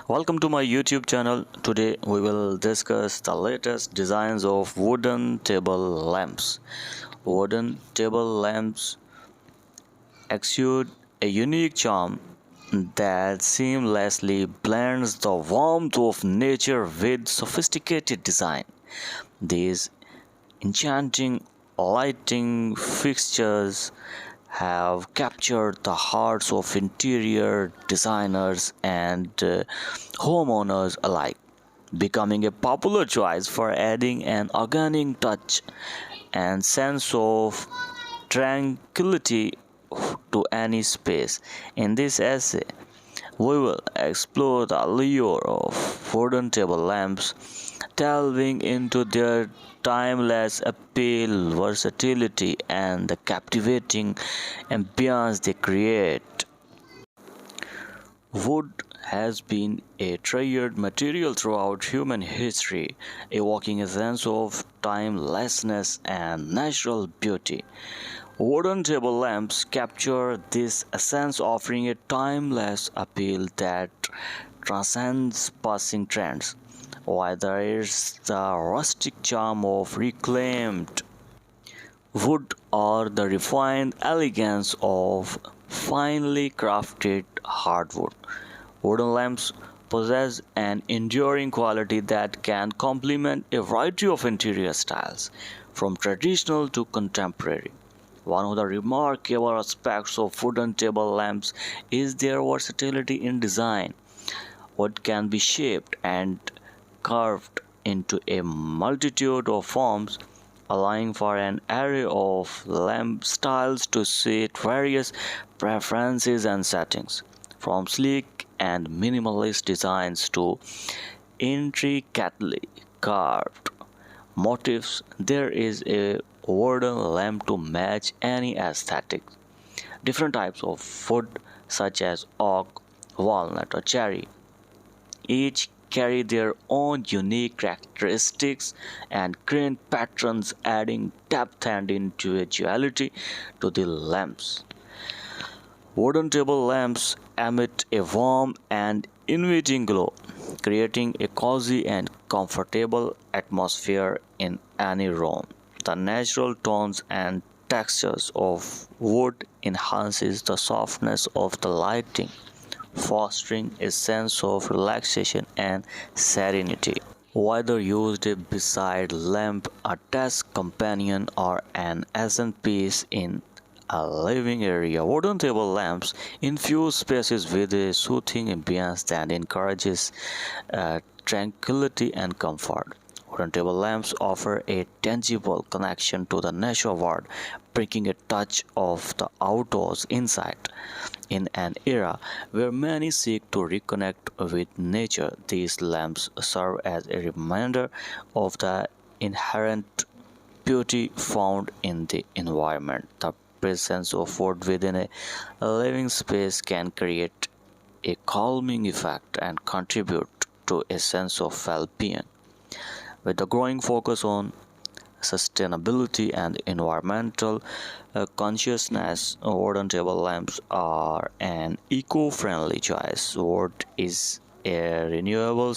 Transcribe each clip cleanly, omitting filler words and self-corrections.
Welcome to my YouTube channel. Today we will discuss the latest designs of wooden table lamps. Wooden table lamps exude a unique charm that seamlessly blends the warmth of nature with sophisticated design. These enchanting lighting fixtures have captured the hearts of interior designers and homeowners alike, becoming a popular choice for adding an organic touch and sense of tranquility to any space. In this essay, we will explore the allure of wooden table lamps, delving into their timeless appeal, versatility, and the captivating ambience they create. Wood has been a treasured material throughout human history, evoking a sense of timelessness and natural beauty. Wooden table lamps capture this essence, offering a timeless appeal that transcends passing trends. Whether it's the rustic charm of reclaimed wood or the refined elegance of finely crafted hardwood, wooden lamps possess an enduring quality that can complement a variety of interior styles, from traditional to contemporary. One of the remarkable aspects of wooden table lamps is their versatility in design. Wood can be shaped and carved into a multitude of forms, allowing for an array of lamp styles to suit various preferences and settings. From sleek and minimalist designs to intricately carved motifs, there is a wooden lamp to match any aesthetic. Different types of wood, such as oak, walnut, or cherry, each carry their own unique characteristics and grain patterns, adding depth and individuality to the lamps. Wooden table lamps emit a warm and inviting glow, creating a cozy and comfortable atmosphere in any room. The natural tones and textures of wood enhances the softness of the lighting, fostering a sense of relaxation and serenity. Whether used beside lamp, a desk companion, or an accent piece in a living area, wooden table lamps infuse spaces with a soothing ambience that encourages tranquility and comfort. Wooden table lamps offer a tangible connection to the natural world, bringing a touch of the outdoors inside. In an era where many seek to reconnect with nature, these lamps serve as a reminder of the inherent beauty found in the environment. The presence of wood within a living space can create a calming effect and contribute to a sense of well being. With the growing focus on sustainability and environmental consciousness, wooden table lamps are an eco friendly choice. Wood is a renewable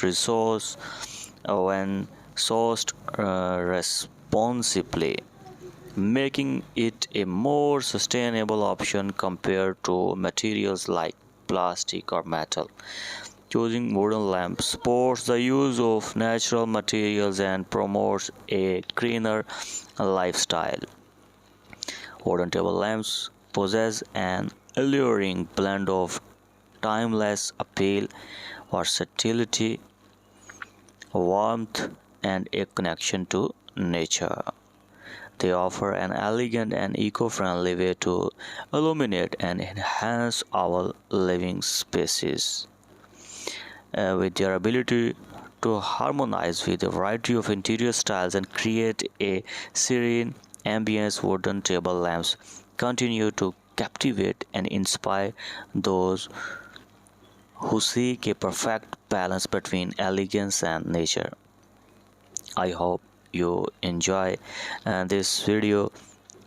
resource when sourced responsibly, making it a more sustainable option compared to materials like plastic or metal. Choosing wooden lamps supports the use of natural materials and promotes a greener lifestyle. Wooden table lamps possess an alluring blend of timeless appeal, versatility, warmth, and a connection to nature. They offer an elegant and eco-friendly way to illuminate and enhance our living spaces. With their ability to harmonize with a variety of interior styles and create a serene ambience, wooden table lamps continue to captivate and inspire those who seek a perfect balance between elegance and nature. I hope you enjoy this video,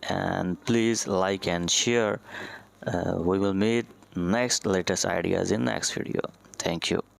and please like and share. We will meet next latest ideas in next video. Thank you.